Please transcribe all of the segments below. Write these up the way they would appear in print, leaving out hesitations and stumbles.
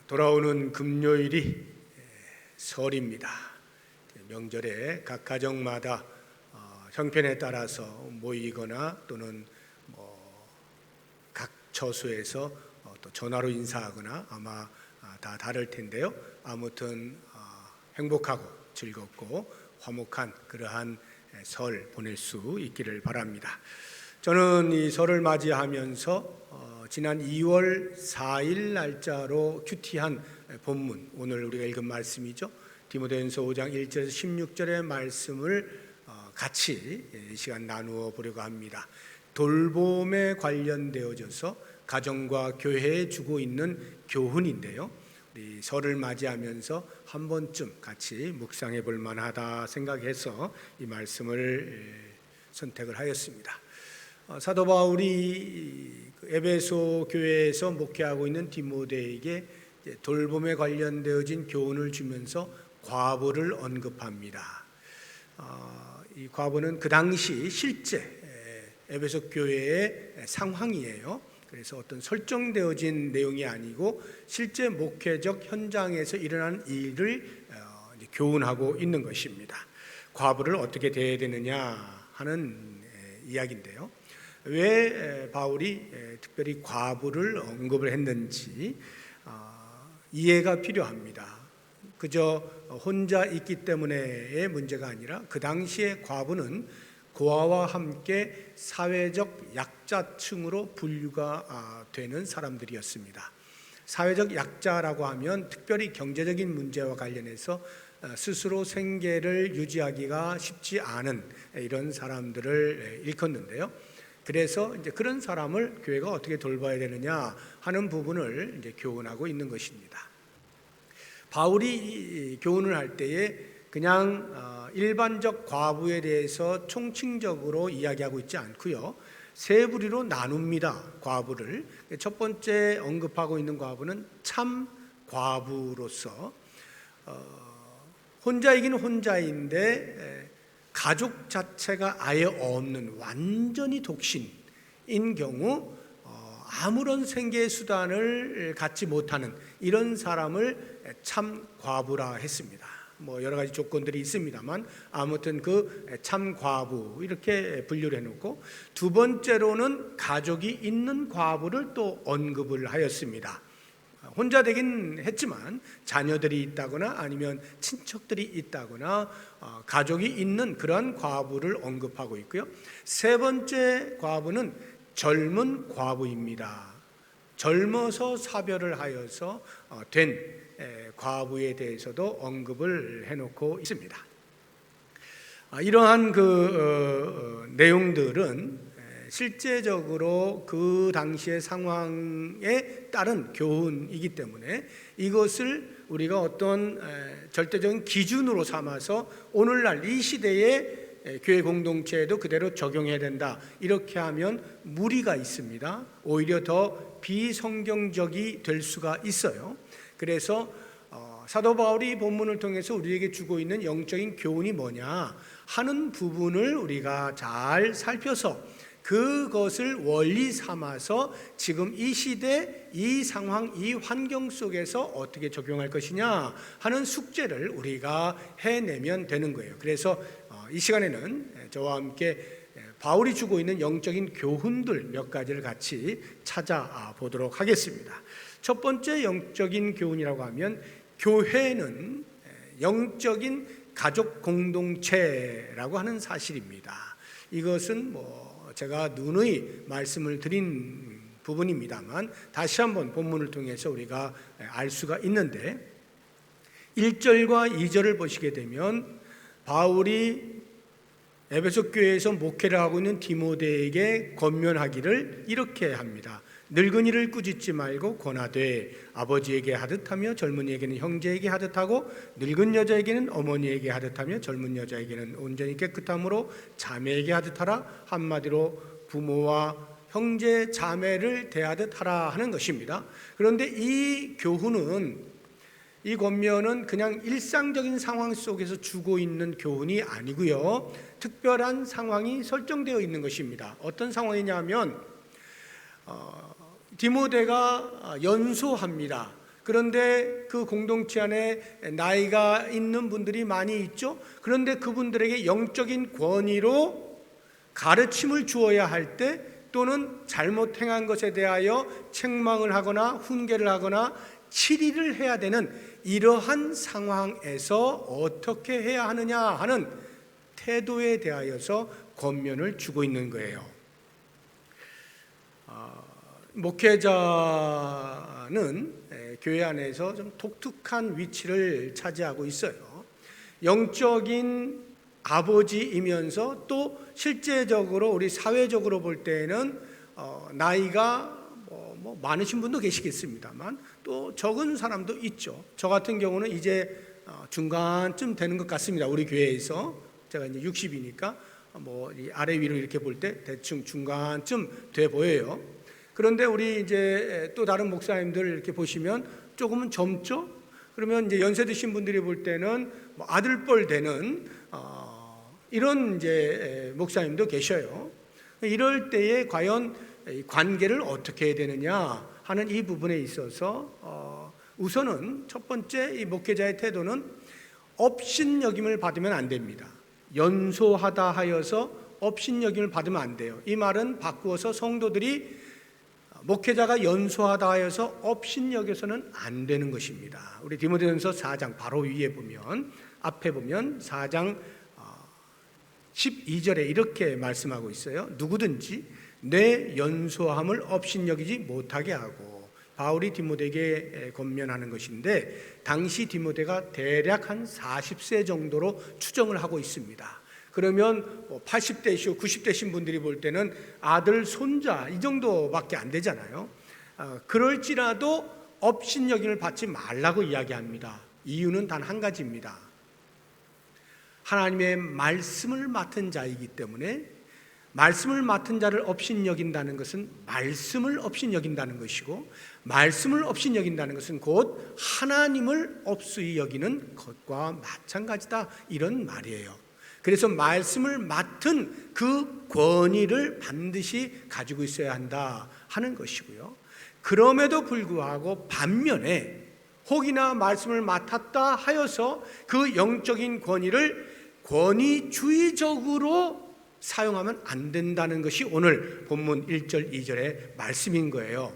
돌아오는 금요일이 설입니다. 명절에 각 가정마다 형편에 따라서 모이거나 또는 각 처소에서 또 전화로 인사하거나 아마 다 다를 텐데요. 아무튼 행복하고 즐겁고 화목한 그러한 설 보낼 수 있기를 바랍니다. 저는 이 설을 맞이하면서 지난 2월 4일 날짜로 큐티한 본문, 오늘 우리가 읽은 말씀이죠. 디모데전서 5장 1절에서 16절의 말씀을 같이 이 시간 나누어 보려고 합니다. 돌봄에 관련되어져서 가정과 교회에 주고 있는 교훈인데요. 우리 설을 맞이하면서 한 번쯤 같이 묵상해 볼 만하다 생각해서 이 말씀을 선택을 하였습니다. 사도 바울이 에베소 교회에서 목회하고 있는 디모데에게 돌봄에 관련되어진 교훈을 주면서 과부를 언급합니다. 이 과부는 그 당시 실제 에베소 교회의 상황이에요. 그래서 어떤 설정되어진 내용이 아니고 실제 목회적 현장에서 일어난 일을 교훈하고 있는 것입니다. 과부를 어떻게 대해야 되느냐 하는 이야기인데요. 왜 바울이 특별히 과부를 언급을 했는지 이해가 필요합니다. 그저 혼자 있기 때문에의 문제가 아니라 그 당시의 과부는 고아와 함께 사회적 약자층으로 분류가 되는 사람들이었습니다. 사회적 약자라고 하면 특별히 경제적인 문제와 관련해서 스스로 생계를 유지하기가 쉽지 않은 이런 사람들을 일컫는데요. 그래서 이제 그런 사람을 교회가 어떻게 돌봐야 되느냐 하는 부분을 이제 교훈하고 있는 것입니다. 바울이 교훈을 할 때에 그냥 일반적 과부에 대해서 총칭적으로 이야기하고 있지 않고요. 세 부류로 나눕니다. 과부를. 첫 번째 언급하고 있는 과부는 참 과부로서 혼자이긴 혼자인데 가족 자체가 아예 없는 완전히 독신인 경우 아무런 생계 수단을 갖지 못하는 이런 사람을 참 과부라 했습니다. 여러 가지 조건들이 있습니다만 아무튼 그 참 과부 이렇게 분류를 해놓고 두 번째로는 가족이 있는 과부를 또 언급을 하였습니다. 혼자 되긴 했지만 자녀들이 있다거나 아니면 친척들이 있다거나 가족이 있는 그러한 과부를 언급하고 있고요. 세 번째 과부는 젊은 과부입니다. 젊어서 사별을 하여서 된 과부에 대해서도 언급을 해놓고 있습니다. 이러한 내용들은 실제적으로 그 당시의 상황에 따른 교훈이기 때문에 이것을 우리가 어떤 절대적인 기준으로 삼아서 오늘날 이 시대의 교회 공동체에도 그대로 적용해야 된다 이렇게 하면 무리가 있습니다. 오히려 더 비성경적이 될 수가 있어요. 그래서 사도 바울이 본문을 통해서 우리에게 주고 있는 영적인 교훈이 뭐냐 하는 부분을 우리가 잘 살펴서 그것을 원리 삼아서 지금 이 시대, 이 상황, 이 환경 속에서 어떻게 적용할 것이냐 하는 숙제를 우리가 해내면 되는 거예요. 그래서 이 시간에는 저와 함께 바울이 주고 있는 영적인 교훈들 몇 가지를 같이 찾아보도록 하겠습니다. 첫 번째 영적인 교훈이라고 하면 교회는 영적인 가족 공동체라고 하는 사실입니다. 이것은 제가 누누이 말씀을 드린 부분입니다만 다시 한번 본문을 통해서 우리가 알 수가 있는데 1절과 2절을 보시게 되면 바울이 에베소 교회에서 목회를 하고 있는 디모데에게 권면하기를 이렇게 합니다. 늙은이를 꾸짖지 말고 권하되 아버지에게 하듯하며 젊은이에게는 형제에게 하듯하고 늙은 여자에게는 어머니에게 하듯하며 젊은 여자에게는 온전히 깨끗함으로 자매에게 하듯하라. 한마디로 부모와 형제 자매를 대하듯 하라 하는 것입니다. 그런데 이 교훈은 이 권면은 그냥 일상적인 상황 속에서 주고 있는 교훈이 아니고요. 특별한 상황이 설정되어 있는 것입니다. 어떤 상황이냐면 디모데가 연소합니다. 그런데 그 공동체 안에 나이가 있는 분들이 많이 있죠. 그런데 그분들에게 영적인 권위로 가르침을 주어야 할 때, 또는 잘못 행한 것에 대하여 책망을 하거나 훈계를 하거나 치리를 해야 되는 이러한 상황에서 어떻게 해야 하느냐 하는 태도에 대하여서 권면을 주고 있는 거예요. 목회자는 교회 안에서 좀 독특한 위치를 차지하고 있어요. 영적인 아버지이면서 또 실제적으로 우리 사회적으로 볼 때는 나이가 뭐 많으신 분도 계시겠습니다만 또 적은 사람도 있죠. 저 같은 경우는 이제 중간쯤 되는 것 같습니다. 우리 교회에서 제가 이제 60이니까 뭐 아래 위로 이렇게 볼 때 대충 중간쯤 돼 보여요. 그런데 우리 이제 또 다른 목사님들 이렇게 보시면 조금은 젊죠. 그러면 이제 연세 드신 분들이 볼 때는 뭐 아들뻘 되는 이런 이제 목사님도 계셔요. 이럴 때에 과연 관계를 어떻게 해야 되느냐 하는 이 부분에 있어서 우선은 첫 번째 이 목회자의 태도는 업신여김을 받으면 안 됩니다. 연소하다 하여서 업신여김을 받으면 안 돼요. 이 말은 바꾸어서 성도들이 목회자가 연소하다 하여서 업신여겨서는 안 되는 것입니다. 우리 디모데전서 4장 바로 위에 보면, 앞에 보면 4장 12절에 이렇게 말씀하고 있어요. 누구든지 내 연소함을 업신여기지 못하게 하고, 바울이 디모데에게 권면하는 것인데, 당시 디모데가 대략 한 40세 정도로 추정을 하고 있습니다. 그러면 80대시고 90대신 분들이 볼 때는 아들, 손자 이 정도밖에 안 되잖아요. 그럴지라도 업신여김을 받지 말라고 이야기합니다. 이유는 단 한 가지입니다. 하나님의 말씀을 맡은 자이기 때문에, 말씀을 맡은 자를 업신여긴다는 것은 말씀을 업신여긴다는 것이고, 말씀을 업신여긴다는 것은 곧 하나님을 업수히 여기는 것과 마찬가지다, 이런 말이에요. 그래서 말씀을 맡은 그 권위를 반드시 가지고 있어야 한다 하는 것이고요. 그럼에도 불구하고 반면에 혹이나 말씀을 맡았다 하여서 그 영적인 권위를 권위주의적으로 사용하면 안 된다는 것이 오늘 본문 1절 2절의 말씀인 거예요.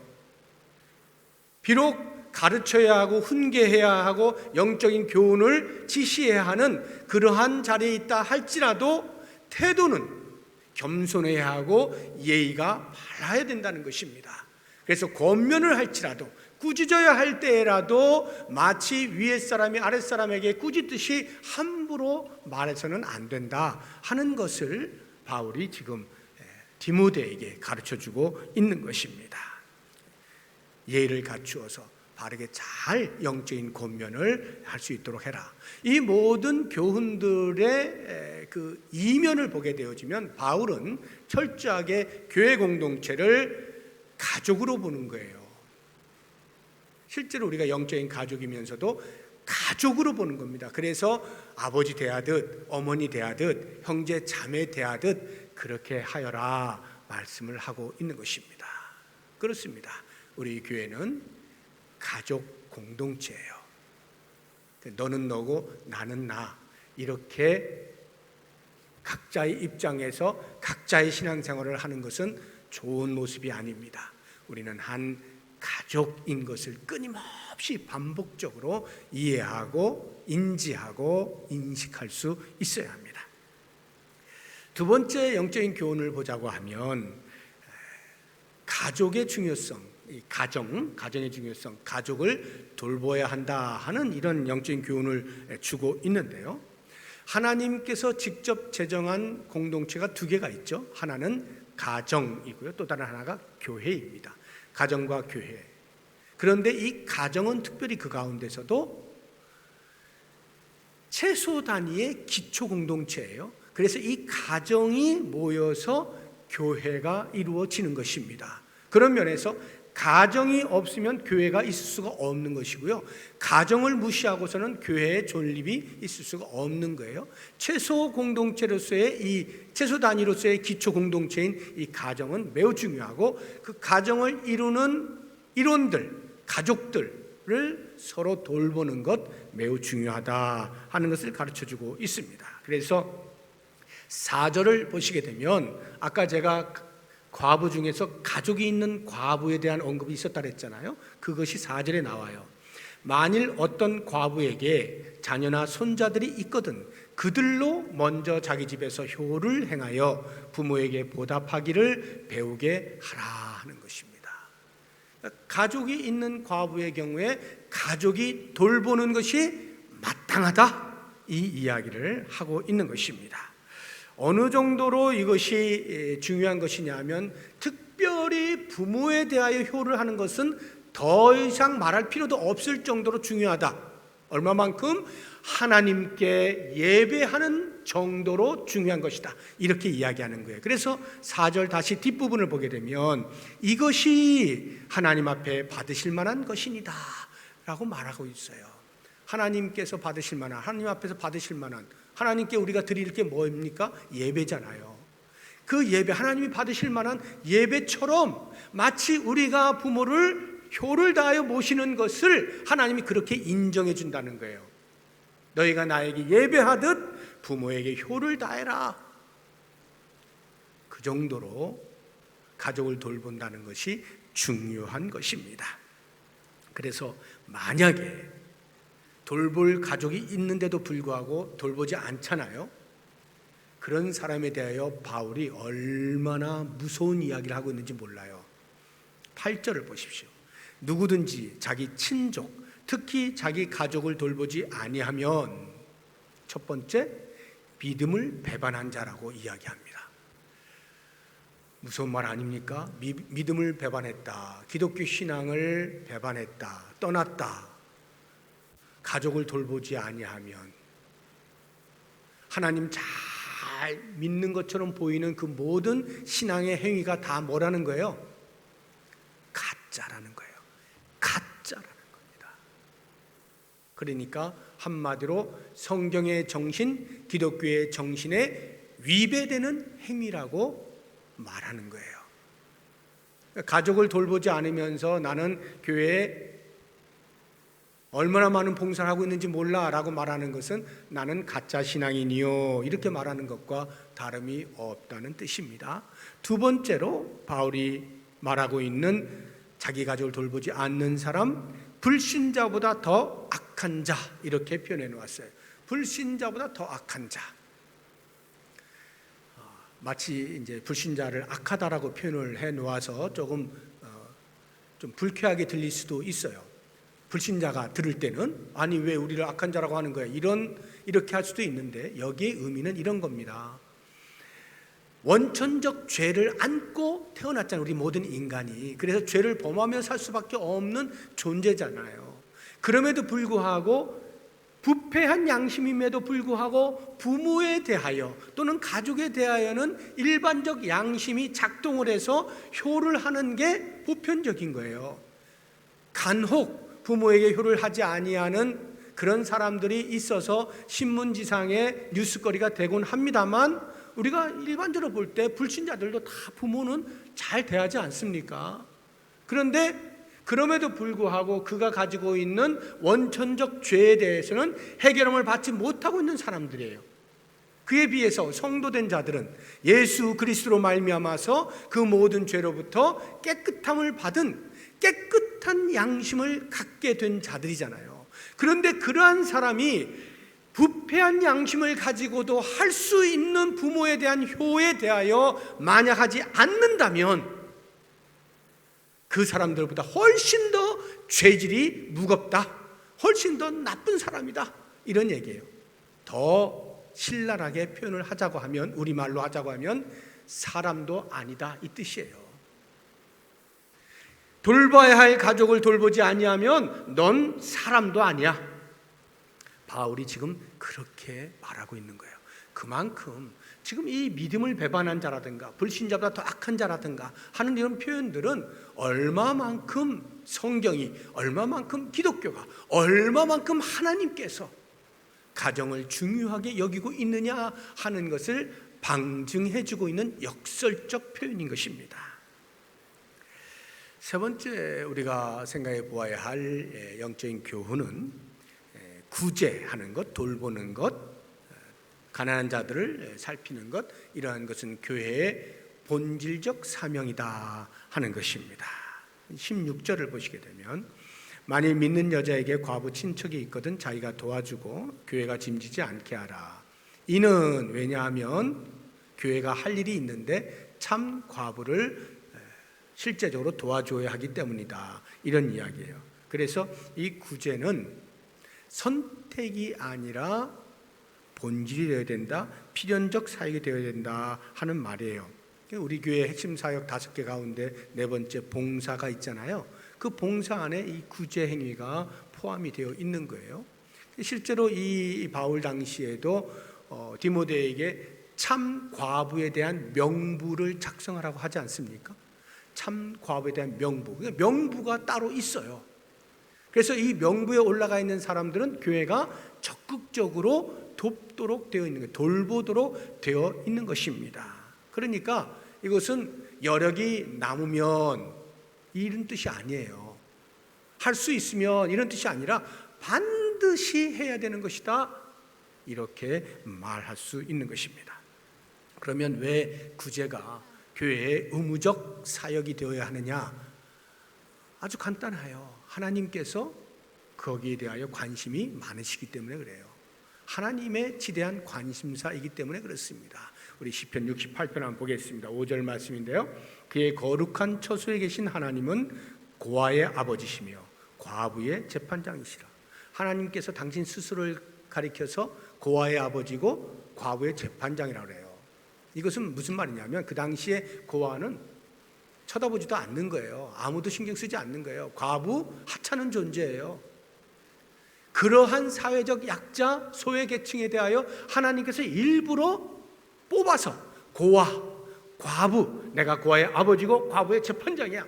비록 가르쳐야 하고 훈계해야 하고 영적인 교훈을 지시해야 하는 그러한 자리에 있다 할지라도 태도는 겸손해야 하고 예의가 바라야 된다는 것입니다. 그래서 권면을 할지라도, 꾸짖어야 할 때라도 마치 위에 사람이 아랫 사람에게 꾸짖듯이 함부로 말해서는 안 된다 하는 것을 바울이 지금 디모데에게 가르쳐주고 있는 것입니다. 예의를 갖추어서 바르게 잘 영적인 권면을 할 수 있도록 해라. 이 모든 교훈들의 그 이면을 보게 되어지면 바울은 철저하게 교회 공동체를 가족으로 보는 거예요. 실제로 우리가 영적인 가족이면서도 가족으로 보는 겁니다. 그래서 아버지 대하듯 어머니 대하듯 형제 자매 대하듯 그렇게 하여라 말씀을 하고 있는 것입니다. 그렇습니다. 우리 교회는 가족 공동체예요. 너는 너고 나는 나, 이렇게 각자의 입장에서 각자의 신앙생활을 하는 것은 좋은 모습이 아닙니다. 우리는 한 가족인 것을 끊임없이 반복적으로 이해하고 인지하고 인식할 수 있어야 합니다. 두 번째 영적인 교훈을 보자고 하면 가족의 중요성, 이 가정의 중요성, 가족을 돌보아야 한다 하는 이런 영적인 교훈을 주고 있는데요. 하나님께서 직접 제정한 공동체가 두 개가 있죠. 하나는 가정이고요. 또 다른 하나가 교회입니다. 가정과 교회. 그런데 이 가정은 특별히 그 가운데서도 최소 단위의 기초 공동체예요. 그래서 이 가정이 모여서 교회가 이루어지는 것입니다. 그런 면에서 가정이 없으면 교회가 있을 수가 없는 것이고요. 가정을 무시하고서는 교회의 존립이 있을 수가 없는 거예요. 최소 공동체로서의 최소 단위로서의 기초 공동체인 이 가정은 매우 중요하고, 그 가정을 이루는 일원들, 가족들을 자녀를 서로 돌보는 것 매우 중요하다 하는 것을 가르쳐주고 있습니다. 그래서 4절을 보시게 되면 아까 제가 과부 중에서 가족이 있는 과부에 대한 언급이 있었다 그랬잖아요. 그것이 4절에 나와요. 만일 어떤 과부에게 자녀나 손자들이 있거든 그들로 먼저 자기 집에서 효를 행하여 부모에게 보답하기를 배우게 하라 하는 것입니다. 가족이 있는 과부의 경우에 가족이 돌보는 것이 마땅하다, 이 이야기를 하고 있는 것입니다. 어느 정도로 이것이 중요한 것이냐면 특별히 부모에 대하여 효를 하는 것은 더 이상 말할 필요도 없을 정도로 중요하다. 얼마만큼? 하나님께 예배하는 정도로 중요한 것이다, 이렇게 이야기하는 거예요. 그래서 4절 다시 뒷부분을 보게 되면 이것이 하나님 앞에 받으실 만한 것이니다 라고 말하고 있어요. 하나님께서 받으실 만한, 하나님 앞에서 받으실 만한, 하나님께 우리가 드릴 게 뭡니까? 예배잖아요. 그 예배, 하나님이 받으실 만한 예배처럼 마치 우리가 부모를 효를 다하여 모시는 것을 하나님이 그렇게 인정해 준다는 거예요. 너희가 나에게 예배하듯 부모에게 효를 다해라. 그 정도로 가족을 돌본다는 것이 중요한 것입니다. 그래서 만약에 돌볼 가족이 있는데도 불구하고 돌보지 않잖아요. 그런 사람에 대하여 바울이 얼마나 무서운 이야기를 하고 있는지 몰라요. 8절을 보십시오. 누구든지 자기 친족, 특히 자기 가족을 돌보지 아니하면, 첫 번째, 믿음을 배반한 자라고 이야기합니다. 무서운 말 아닙니까? 믿음을 배반했다, 기독교 신앙을 배반했다, 떠났다, 가족을 돌보지 아니하면, 하나님 잘 믿는 것처럼 보이는 그 모든 신앙의 행위가 다 뭐라는 거예요? 가짜라는 거예요. 가짜라는 겁니다. 그러니까 한마디로 성경의 정신, 기독교의 정신에 위배되는 행위라고 말하는 거예요. 가족을 돌보지 않으면서 나는 교회에 얼마나 많은 봉사를 하고 있는지 몰라 라고 말하는 것은 나는 가짜 신앙인이요, 이렇게 말하는 것과 다름이 없다는 뜻입니다. 두 번째로 바울이 말하고 있는 자기 가족을 돌보지 않는 사람, 불신자보다 더 악한 자, 이렇게 표현해 놓았어요. 불신자보다 더 악한 자. 마치 이제 불신자를 악하다라고 표현을 해 놓아서 조금 좀 불쾌하게 들릴 수도 있어요. 불신자가 들을 때는 아니 왜 우리를 악한 자라고 하는 거야, 이렇게 할 수도 있는데 여기의 의미는 이런 겁니다. 원천적 죄를 안고 태어났잖아요, 우리 모든 인간이. 그래서 죄를 범하며 살 수밖에 없는 존재잖아요. 그럼에도 불구하고, 부패한 양심임에도 불구하고 부모에 대하여 또는 가족에 대하여는 일반적 양심이 작동을 해서 효를 하는 게 보편적인 거예요. 간혹 부모에게 효를 하지 아니하는 그런 사람들이 있어서 신문지상에 뉴스거리가 되곤 합니다만, 우리가 일반적으로 볼 때 불신자들도 다 부모는 잘 대하지 않습니까? 그런데 그럼에도 불구하고 그가 가지고 있는 원천적 죄에 대해서는 해결함을 받지 못하고 있는 사람들이에요. 그에 비해서 성도된 자들은 예수 그리스도로 말미암아서 그 모든 죄로부터 깨끗함을 받은 깨끗한 양심을 갖게 된 자들이잖아요. 그런데 그러한 사람이 부패한 양심을 가지고도 할 수 있는 부모에 대한 효에 대하여 만약 하지 않는다면 그 사람들보다 훨씬 더 죄질이 무겁다, 훨씬 더 나쁜 사람이다, 이런 얘기예요. 더 신랄하게 표현을 하자고 하면, 우리말로 하자고 하면 사람도 아니다, 이 뜻이에요. 돌봐야 할 가족을 돌보지 아니하면 넌 사람도 아니야. 바울이 지금 그렇게 말하고 있는 거예요. 그만큼 지금 이 믿음을 배반한 자라든가 불신자보다 더 악한 자라든가 하는 이런 표현들은 얼마만큼 성경이, 얼마만큼 기독교가, 얼마만큼 하나님께서 가정을 중요하게 여기고 있느냐 하는 것을 방증해 주고 있는 역설적 표현인 것입니다. 세 번째 우리가 생각해 보아야 할 영적인 교훈은 구제하는 것, 돌보는 것, 가난한 자들을 살피는 것, 이러한 것은 교회의 본질적 사명이다 하는 것입니다. 16절을 보시게 되면 만일 믿는 여자에게 과부 친척이 있거든 자기가 도와주고 교회가 짐지지 않게 하라. 이는 왜냐하면 교회가 할 일이 있는데 참 과부를 실제적으로 도와줘야 하기 때문이다. 이런 이야기예요. 그래서 이 구제는 선택이 아니라 본질이 되어야 된다, 필연적 사역이 되어야 된다 하는 말이에요. 우리 교회 핵심 사역 5개 가운데 4번째 봉사가 있잖아요. 그 봉사 안에 이 구제 행위가 포함이 되어 있는 거예요. 실제로 이 바울 당시에도 디모데에게 참 과부에 대한 명부를 작성하라고 하지 않습니까? 참 과부에 대한 명부, 명부가 따로 있어요. 그래서 이 명부에 올라가 있는 사람들은 교회가 적극적으로 돕도록 되어 있는 거예요. 돌보도록 되어 있는 것입니다. 그러니까 이것은 여력이 남으면 이런 뜻이 아니에요. 할 수 있으면 이런 뜻이 아니라 반드시 해야 되는 것이다, 이렇게 말할 수 있는 것입니다. 그러면 왜 구제가 교회의 의무적 사역이 되어야 하느냐? 아주 간단해요. 하나님께서 거기에 대하여 관심이 많으시기 때문에 그래요. 하나님의 지대한 관심사이기 때문에 그렇습니다. 우리 시편 68편 한번 보겠습니다. 5절 말씀인데요. 그의 거룩한 처소에 계신 하나님은 고아의 아버지시며 과부의 재판장이시라. 하나님께서 당신 스스로를 가리켜서 고아의 아버지고 과부의 재판장이라고 그래요. 이것은 무슨 말이냐면 그 당시에 고아는 쳐다보지도 않는 거예요. 아무도 신경 쓰지 않는 거예요. 과부, 하찮은 존재예요. 그러한 사회적 약자, 소외계층에 대하여 하나님께서 일부러 뽑아서 고아, 과부, 내가 고아의 아버지고 과부의 재판장이야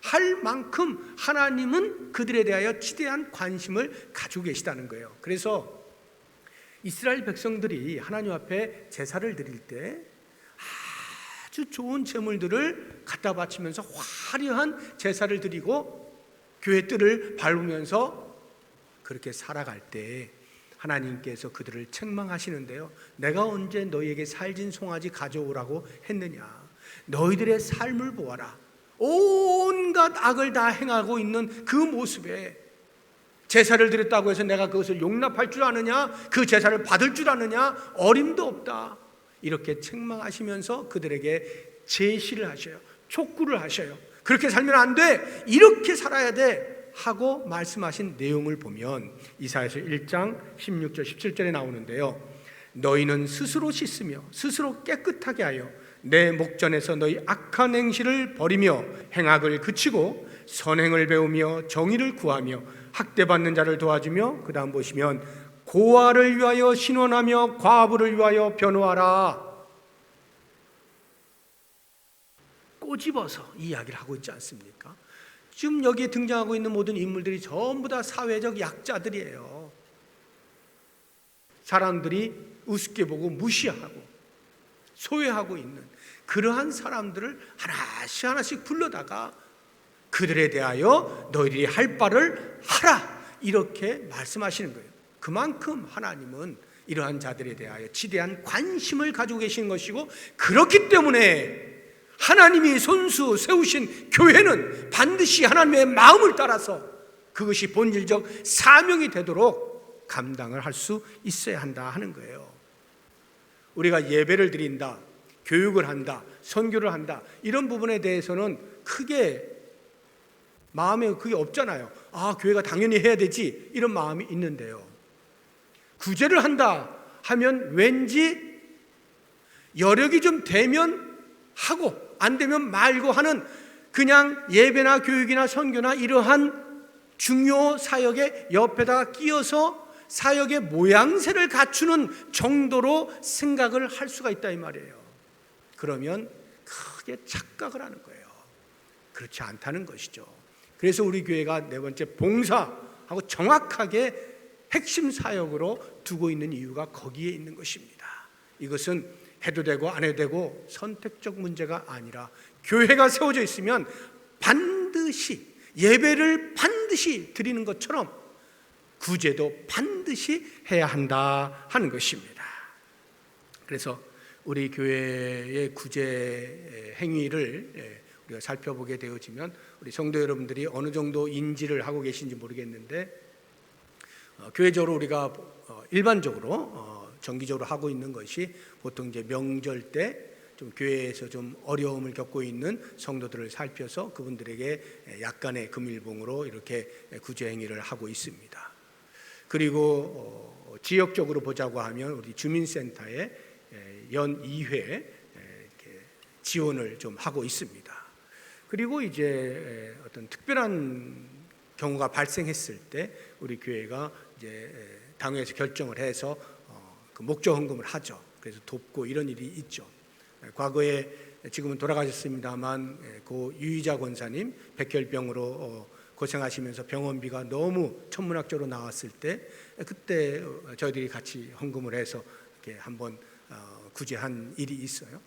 할 만큼 하나님은 그들에 대하여 지대한 관심을 가지고 계시다는 거예요. 그래서 이스라엘 백성들이 하나님 앞에 제사를 드릴 때 아주 좋은 제물들을 갖다 바치면서 화려한 제사를 드리고 교회 뜰을 밟으면서 그렇게 살아갈 때 하나님께서 그들을 책망하시는데요. 내가 언제 너희에게 살진 송아지 가져오라고 했느냐? 너희들의 삶을 보아라. 온갖 악을 다 행하고 있는 그 모습에 제사를 드렸다고 해서 내가 그것을 용납할 줄 아느냐? 그 제사를 받을 줄 아느냐? 어림도 없다. 이렇게 책망하시면서 그들에게 제시를 하셔요. 촉구를 하셔요. 그렇게 살면 안 돼. 이렇게 살아야 돼. 하고 말씀하신 내용을 보면 이사야서 1장 16절 17절에 나오는데요. 너희는 스스로 씻으며 스스로 깨끗하게 하여 내 목전에서 너희 악한 행실을 버리며 행악을 그치고 선행을 배우며 정의를 구하며 학대받는 자를 도와주며, 그 다음 보시면 고아를 위하여 신원하며 과부를 위하여 변호하라. 꼬집어서 이야기를 하고 있지 않습니까? 지금 여기에 등장하고 있는 모든 인물들이 전부 다 사회적 약자들이에요. 사람들이 우습게 보고 무시하고 소외하고 있는 그러한 사람들을 하나씩 하나씩 불러다가 그들에 대하여 너희들이 할 바를 하라, 이렇게 말씀하시는 거예요. 그만큼 하나님은 이러한 자들에 대하여 지대한 관심을 가지고 계신 것이고, 그렇기 때문에 하나님이 손수 세우신 교회는 반드시 하나님의 마음을 따라서 그것이 본질적 사명이 되도록 감당을 할 수 있어야 한다 하는 거예요. 우리가 예배를 드린다, 교육을 한다, 선교를 한다, 이런 부분에 대해서는 크게 마음에 그게 없잖아요. 아, 교회가 당연히 해야 되지, 이런 마음이 있는데요. 구제를 한다 하면 왠지 여력이 좀 되면 하고 안 되면 말고 하는, 그냥 예배나 교육이나 선교나 이러한 중요 사역의 옆에다가 끼어서 사역의 모양새를 갖추는 정도로 생각을 할 수가 있다 이 말이에요. 그러면 크게 착각을 하는 거예요. 그렇지 않다는 것이죠. 그래서 우리 교회가 4번째 봉사하고 정확하게 핵심 사역으로 두고 있는 이유가 거기에 있는 것입니다. 이것은 해도 되고 안 해도 되고 선택적 문제가 아니라 교회가 세워져 있으면 반드시 반드시 예배를 반드시 드리는 것처럼 구제도 반드시 해야 한다 하는 것입니다. 그래서 우리 교회의 구제 행위를 우리가 살펴보게 되어지면 우리 성도 여러분들이 어느 정도 인지를 하고 계신지 모르겠는데, 교회적으로 우리가 일반적으로 정기적으로 하고 있는 것이 보통 이제 명절 때 좀 교회에서 좀 어려움을 겪고 있는 성도들을 살펴서 그분들에게 약간의 금일봉으로 이렇게 구제 행위를 하고 있습니다. 그리고 지역적으로 보자고 하면 우리 주민센터에 연 2회 이렇게 지원을 좀 하고 있습니다. 그리고 이제 어떤 특별한 경우가 발생했을 때 우리 교회가 이제 당회에서 결정을 해서 그 목적 헌금을 하죠. 그래서 돕고 이런 일이 있죠. 과거에 지금은 돌아가셨습니다만 고 유희자 권사님 백혈병으로 고생하시면서 병원비가 너무 천문학적으로 나왔을 때 그때 저희들이 같이 헌금을 해서 이렇게 한번 구제한 일이 있어요.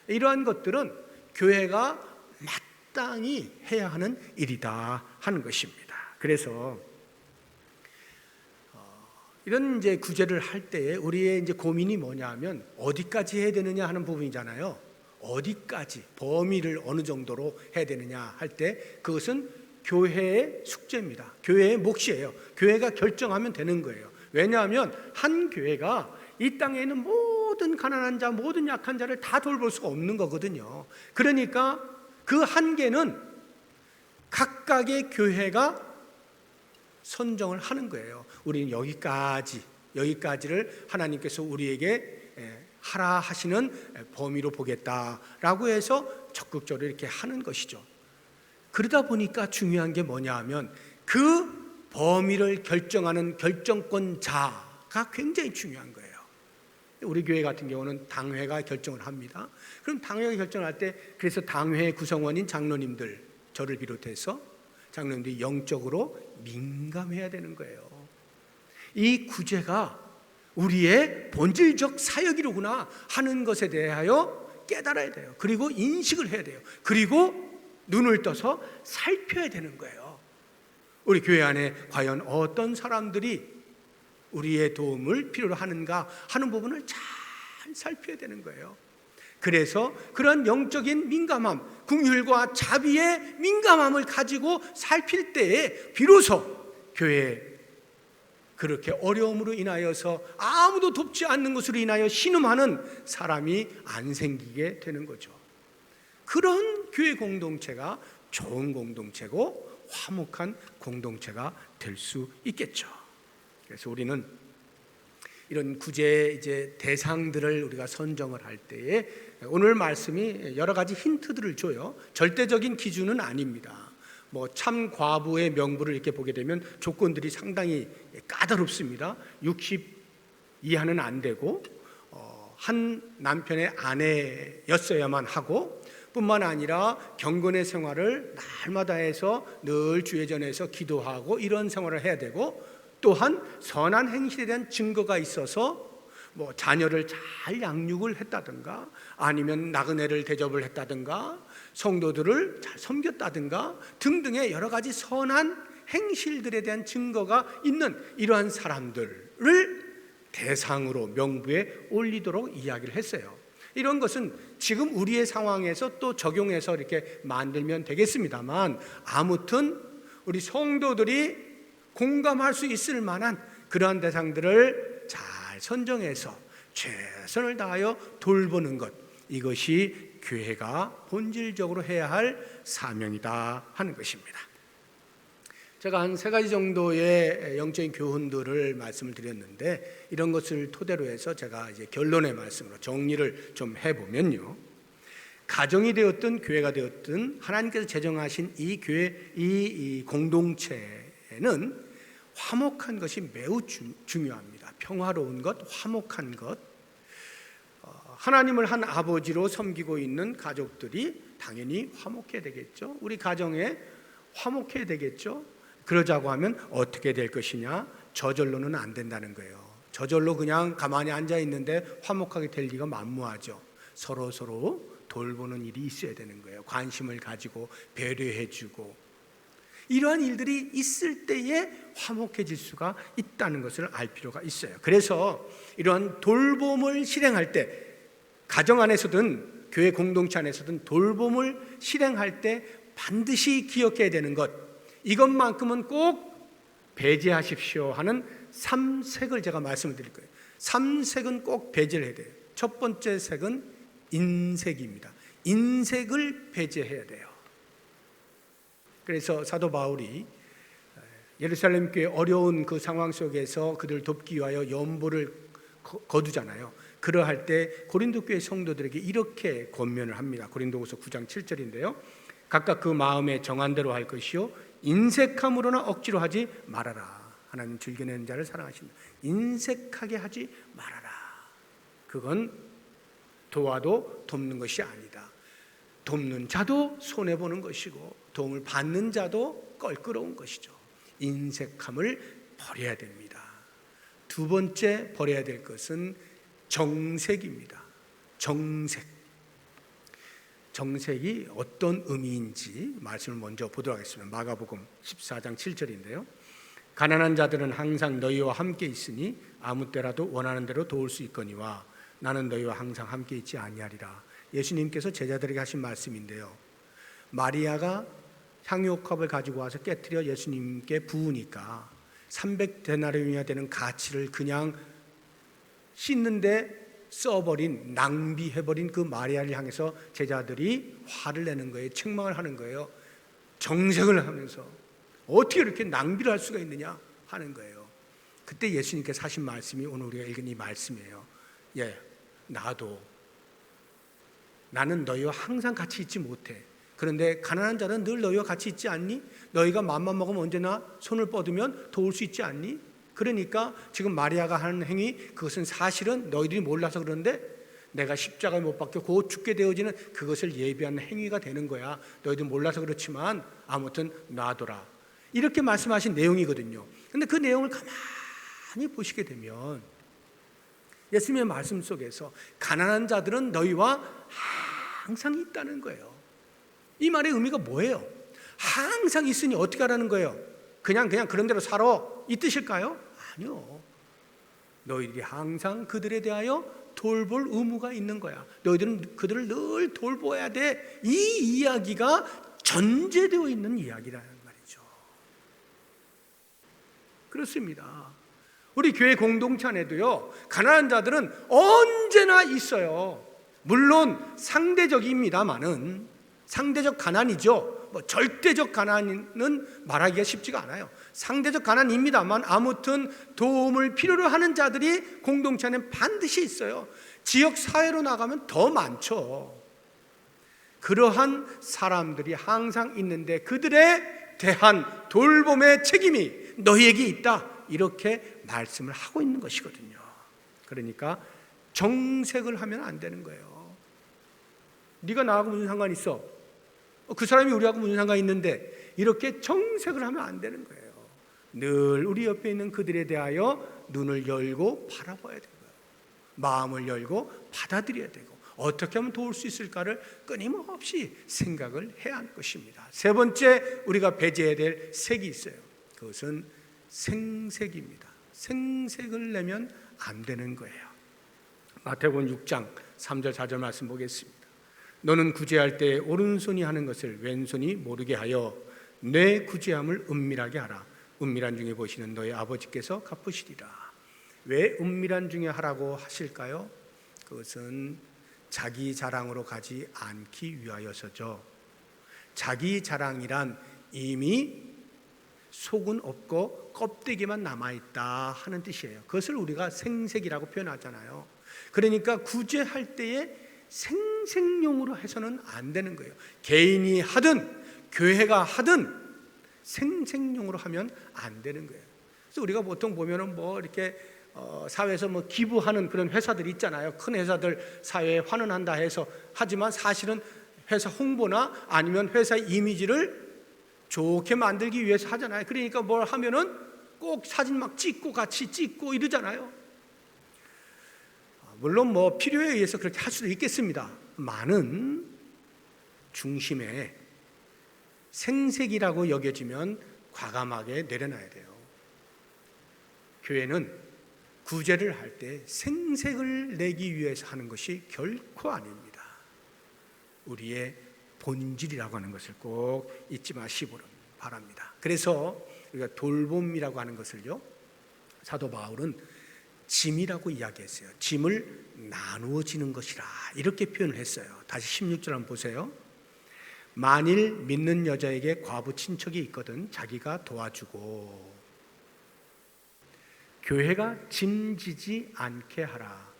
이러한 것들은 교회가 마땅히 해야 하는 일이다 하는 것입니다. 그래서 이런 이제 구제를 할 때에 우리의 이제 고민이 뭐냐면 어디까지 해야 되느냐 하는 부분이잖아요. 어디까지 범위를 어느 정도로 해야 되느냐 할 때 그것은 교회의 숙제입니다. 교회의 몫이에요. 교회가 결정하면 되는 거예요. 왜냐하면 한 교회가 이 땅에 있는 모든 가난한 자, 모든 약한 자를 다 돌볼 수가 없는 거거든요. 그러니까 그 한계는 각각의 교회가 선정을 하는 거예요. 우리는 여기까지를 하나님께서 우리에게 하라 하시는 범위로 보겠다라고 해서 적극적으로 이렇게 하는 것이죠. 그러다 보니까 중요한 게 뭐냐 하면 그 범위를 결정하는 결정권자가 굉장히 중요한 거예요. 우리 교회 같은 경우는 당회가 결정을 합니다. 그럼 당회가 결정할 때 그래서 당회 구성원인 장로님들, 저를 비롯해서 장로님들이 영적으로 민감해야 되는 거예요. 이 구제가 우리의 본질적 사역이로구나 하는 것에 대하여 깨달아야 돼요. 그리고 인식을 해야 돼요. 그리고 눈을 떠서 살펴야 되는 거예요. 우리 교회 안에 과연 어떤 사람들이 우리의 도움을 필요로 하는가 하는 부분을 잘 살펴야 되는 거예요. 그래서 그런 영적인 민감함, 긍휼과 자비의 민감함을 가지고 살필 때에 비로소 교회에 그렇게 어려움으로 인하여서 아무도 돕지 않는 것으로 인하여 신음하는 사람이 안 생기게 되는 거죠. 그런 교회 공동체가 좋은 공동체고 화목한 공동체가 될 수 있겠죠. 그래서 우리는 이런 구제 이제 대상들을 우리가 선정을 할 때에 오늘 말씀이 여러 가지 힌트들을 줘요. 절대적인 기준은 아닙니다. 뭐 참 과부의 명부를 이렇게 보게 되면 조건들이 상당히 까다롭습니다. 60 이하는 안 되고 한 남편의 아내였어야만 하고 뿐만 아니라 경건의 생활을 날마다 해서 늘 주회전에서 기도하고 이런 생활을 해야 되고 또한 선한 행실에 대한 증거가 있어서 뭐 자녀를 잘 양육을 했다든가 아니면 나그네를 대접을 했다든가 성도들을 잘 섬겼다든가 등등의 여러 가지 선한 행실들에 대한 증거가 있는 이러한 사람들을 대상으로 명부에 올리도록 이야기를 했어요. 이런 것은 지금 우리의 상황에서 또 적용해서 이렇게 만들면 되겠습니다만 아무튼 우리 성도들이 공감할 수 있을 만한 그러한 대상들을 잘 선정해서 최선을 다하여 돌보는 것, 이것이 교회가 본질적으로 해야 할 사명이다 하는 것입니다. 제가 한 3가지 정도의 영적인 교훈들을 말씀을 드렸는데 이런 것을 토대로 해서 제가 이제 결론의 말씀으로 정리를 좀 해보면요, 가정이 되었든 교회가 되었든 하나님께서 제정하신 이 교회, 이 공동체는 화목한 것이 매우 중요합니다. 평화로운 것, 화목한 것. 하나님을 한 아버지로 섬기고 있는 가족들이 당연히 화목해야 되겠죠. 우리 가정에 화목해야 되겠죠. 그러자고 하면 어떻게 될 것이냐? 저절로는 안 된다는 거예요. 저절로 그냥 가만히 앉아 있는데 화목하게 될 리가 만무하죠. 서로 돌보는 일이 있어야 되는 거예요. 관심을 가지고 배려해주고 이러한 일들이 있을 때에 화목해질 수가 있다는 것을 알 필요가 있어요. 그래서 이러한 돌봄을 실행할 때, 가정 안에서든 교회 공동체 안에서든 돌봄을 실행할 때 반드시 기억해야 되는 것, 이것만큼은 꼭 배제하십시오 하는 3색을 제가 말씀을 드릴 거예요. 3색은 꼭 배제를 해야 돼요. 첫 번째 색은 인색입니다. 인색을 배제해야 돼요. 그래서 사도 바울이 예루살렘 교회 어려운 그 상황 속에서 그들을 돕기 위하여 연보를 거두잖아요. 그러할 때 고린도 교회 성도들에게 이렇게 권면을 합니다. 고린도후서 9장 7절인데요. 각각 그 마음에 정한 대로 할 것이요 인색함으로나 억지로 하지 말아라. 하나님 즐겨내는 자를 사랑하신다. 인색하게 하지 말아라. 그건 도와도 돕는 것이 아니다. 돕는 자도 손해보는 것이고 도움을 받는 자도 껄끄러운 것이죠. 인색함을 버려야 됩니다. 두 번째 버려야 될 것은 정색입니다. 정색이 어떤 의미인지 말씀을 먼저 보도록 하겠습니다. 마가복음 14장 7절인데요. 가난한 자들은 항상 너희와 함께 있으니 아무 때라도 원하는 대로 도울 수 있거니와 나는 너희와 항상 함께 있지 아니하리라. 예수님께서 제자들에게 하신 말씀인데요. 마리아가 향유컵을 가지고 와서 깨트려 예수님께 부으니까 300데나리온이나 되는 가치를 그냥 씻는데 써버린, 낭비해버린 그 마리아를 향해서 제자들이 화를 내는 거예요. 책망을 하는 거예요. 정색을 하면서 어떻게 이렇게 낭비를 할 수가 있느냐 하는 거예요. 그때 예수님께서 하신 말씀이 오늘 우리가 읽은 이 말씀이에요. 나는 너희와 항상 같이 있지 못해. 그런데 가난한 자는 늘 너희와 같이 있지 않니? 너희가 맘만 먹으면 언제나 손을 뻗으면 도울 수 있지 않니? 그러니까 지금 마리아가 하는 행위, 그것은 사실은 너희들이 몰라서 그러는데 내가 십자가에 못 박혀 곧 죽게 되어지는 그것을 예비하는 행위가 되는 거야. 너희들 몰라서 그렇지만 아무튼 놔둬라. 이렇게 말씀하신 내용이거든요. 그런데 그 내용을 가만히 보시게 되면 예수님의 말씀 속에서 가난한 자들은 너희와 항상 있다는 거예요. 이 말의 의미가 뭐예요? 항상 있으니 어떻게 하라는 거예요? 그냥 그런 대로 살아, 이 뜻일까요? 아니요. 너희들이 항상 그들에 대하여 돌볼 의무가 있는 거야. 너희들은 그들을 늘 돌보아야 돼. 이 이야기가 전제되어 있는 이야기라는 말이죠. 그렇습니다. 우리 교회 공동체 안에도요, 가난한 자들은 언제나 있어요. 물론 상대적입니다만은, 상대적 가난이죠. 절대적 가난은 말하기가 쉽지가 않아요. 상대적 가난입니다만 아무튼 도움을 필요로 하는 자들이 공동체 안에 반드시 있어요. 지역 사회로 나가면 더 많죠. 그러한 사람들이 항상 있는데 그들에 대한 돌봄의 책임이 너희에게 있다, 이렇게 말씀을 하고 있는 것이거든요. 그러니까 정색을 하면 안 되는 거예요. 네가 나하고 무슨 상관이 있어? 그 사람이 우리하고 무슨 상관이 있는데, 이렇게 정색을 하면 안 되는 거예요. 늘 우리 옆에 있는 그들에 대하여 눈을 열고 바라봐야 되고요. 마음을 열고 받아들여야 되고, 어떻게 하면 도울 수 있을까를 끊임없이 생각을 해야 하는 것입니다. 세 번째 우리가 배제해야 될 색이 있어요. 그것은 생색입니다. 생색을 내면 안 되는 거예요. 마태복음 6장 3절 4절 말씀 보겠습니다. 너는 구제할 때 오른손이 하는 것을 왼손이 모르게 하여 내 구제함을 은밀하게 하라. 은밀한 중에 보시는 너희 아버지께서 갚으시리라. 왜 은밀한 중에 하라고 하실까요? 그것은 자기 자랑으로 가지 않기 위하여서죠. 자기 자랑이란 이미 속은 없고 껍데기만 남아있다 하는 뜻이에요. 그것을 우리가 생색이라고 표현하잖아요. 그러니까 구제할 때에 생색용으로 해서는 안 되는 거예요. 개인이 하든 교회가 하든 생색용으로 하면 안 되는 거예요. 그래서 우리가 보통 보면은 이렇게 사회에서 기부하는 그런 회사들이 있잖아요. 큰 회사들 사회에 환원한다 해서, 하지만 사실은 회사 홍보나 아니면 회사 이미지를 좋게 만들기 위해서 하잖아요. 그러니까 뭘 하면은 꼭 사진 막 찍고 같이 찍고 이러잖아요. 물론 필요에 의해서 그렇게 할 수도 있겠습니다. 많은 중심에 생색이라고 여겨지면 과감하게 내려놔야 돼요. 교회는 구제를 할 때 생색을 내기 위해서 하는 것이 결코 아닙니다. 우리의 본질이라고 하는 것을 꼭 잊지 마시기를 바랍니다. 그래서 우리가 돌봄이라고 하는 것을요, 사도 바울은 짐이라고 이야기했어요. 짐을 나누어지는 것이라 이렇게 표현을 했어요. 다시 16절 한번 보세요. 만일 믿는 여자에게 과부 친척이 있거든 자기가 도와주고, 교회가 짐지지 않게 하라.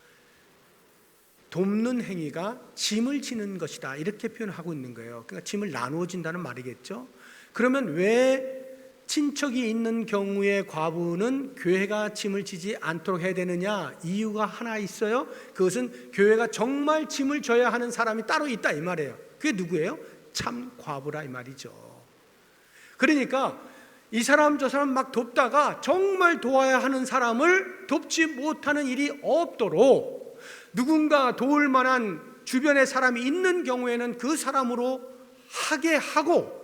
돕는 행위가 짐을 지는 것이다 이렇게 표현하고 있는 거예요. 그러니까 짐을 나누어진다는 말이겠죠. 그러면 왜 친척이 있는 경우에 과부는 교회가 짐을 지지 않도록 해야 되느냐? 이유가 하나 있어요. 그것은 교회가 정말 짐을 져야 하는 사람이 따로 있다 이 말이에요. 그게 누구예요? 참 과부라 이 말이죠. 그러니까 이 사람 저 사람 막 돕다가 정말 도와야 하는 사람을 돕지 못하는 일이 없도록 누군가 도울 만한 주변에 사람이 있는 경우에는 그 사람으로 하게 하고,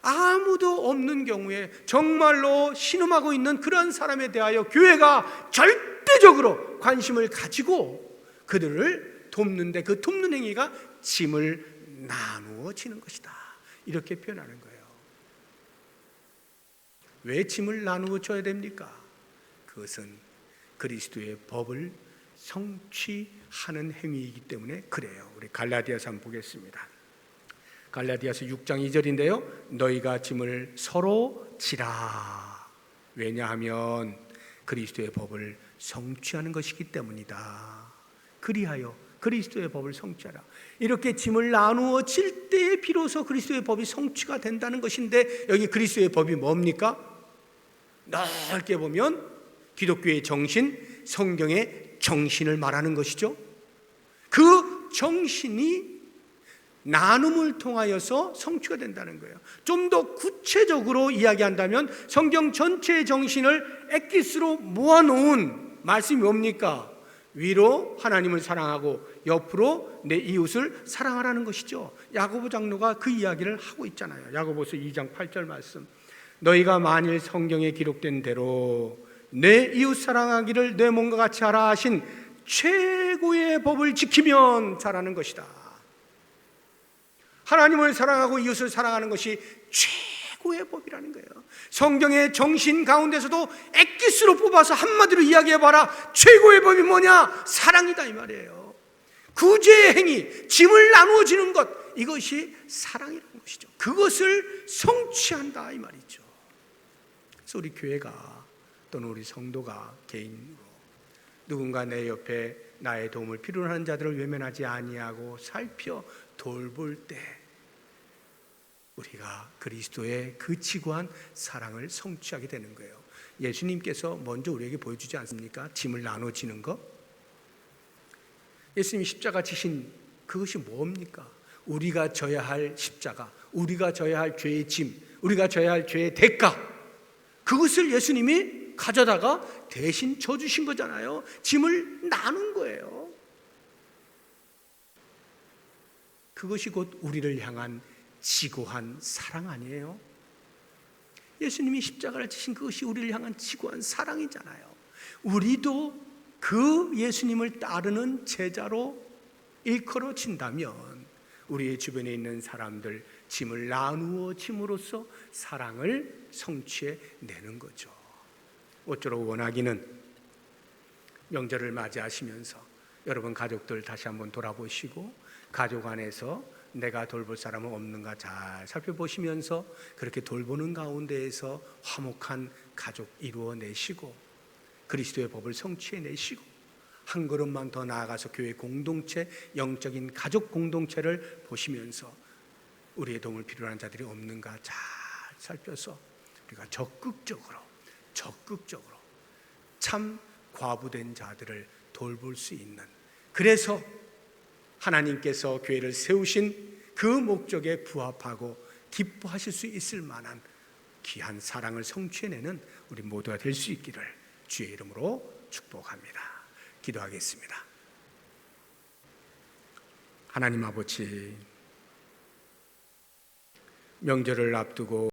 아무도 없는 경우에 정말로 신음하고 있는 그런 사람에 대하여 교회가 절대적으로 관심을 가지고 그들을 돕는데, 그 돕는 행위가 짐을 나누어지는 것이다 이렇게 표현하는 거예요. 왜 짐을 나누어 줘야 됩니까? 그것은 그리스도의 법을 성취하는 행위이기 때문에 그래요. 우리 갈라디아서 한번 보겠습니다. 갈라디아서 6장 2절인데요. 너희가 짐을 서로 지라. 왜냐하면 그리스도의 법을 성취하는 것이기 때문이다. 그리하여 그리스도의 법을 성취하라. 이렇게 짐을 나누어 질 때에 비로소 그리스도의 법이 성취가 된다는 것인데, 여기 그리스도의 법이 뭡니까? 넓게 보면 기독교의 정신, 성경의 정신을 말하는 것이죠. 그 정신이 나눔을 통하여서 성취가 된다는 거예요. 좀 더 구체적으로 이야기한다면 성경 전체의 정신을 엑기스로 모아놓은 말씀이 뭡니까? 위로 하나님을 사랑하고 옆으로 내 이웃을 사랑하라는 것이죠. 야고보 장로가 그 이야기를 하고 있잖아요. 야고보서 2장 8절 말씀. 너희가 만일 성경에 기록된 대로 내 이웃 사랑하기를 내 몸과 같이 하라 하신 최고의 법을 지키면 잘하는 것이다. 하나님을 사랑하고 이웃을 사랑하는 것이 최고의 법이라는 거예요. 성경의 정신 가운데서도 엑기스로 뽑아서 한마디로 이야기해봐라. 최고의 법이 뭐냐? 사랑이다 이 말이에요. 구제의 행위, 짐을 나누어지는 것, 이것이 사랑이라는 것이죠. 그것을 성취한다 이 말이죠. 그래서 우리 교회가 또는 우리 성도가 개인으로 누군가 내 옆에 나의 도움을 필요로 하는 자들을 외면하지 아니하고 살펴 돌볼 때 우리가 그리스도의 그 지구한 사랑을 성취하게 되는 거예요. 예수님께서 먼저 우리에게 보여주지 않습니까? 짐을 나눠지는 것. 예수님이 십자가 지신 그것이 뭡니까? 우리가 져야 할 십자가, 우리가 져야 할 죄의 짐, 우리가 져야 할 죄의 대가, 그것을 예수님이 가져다가 대신 져주신 거잖아요. 짐을 나눈 거예요. 그것이 곧 우리를 향한 지고한 사랑 아니에요? 예수님이 십자가를 지신 그것이 우리를 향한 지고한 사랑이잖아요. 우리도 그 예수님을 따르는 제자로 일컬어진다면 우리의 주변에 있는 사람들 짐을 나누어 짐으로써 사랑을 성취해 내는 거죠. 모쪼록 원하기는 명절을 맞이하시면서 여러분 가족들 다시 한번 돌아보시고 가족 안에서 내가 돌볼 사람은 없는가 잘 살펴보시면서 그렇게 돌보는 가운데에서 화목한 가족 이루어내시고 그리스도의 법을 성취해내시고 한 걸음만 더 나아가서 교회 공동체, 영적인 가족 공동체를 보시면서 우리의 도움을 필요로 하는 자들이 없는가 잘 살펴서 우리가 적극적으로 참 과부된 자들을 돌볼 수 있는, 그래서 하나님께서 교회를 세우신 그 목적에 부합하고 기뻐하실 수 있을 만한 귀한 사랑을 성취해내는 우리 모두가 될 수 있기를 주의 이름으로 축복합니다. 기도하겠습니다. 하나님 아버지, 명절을 앞두고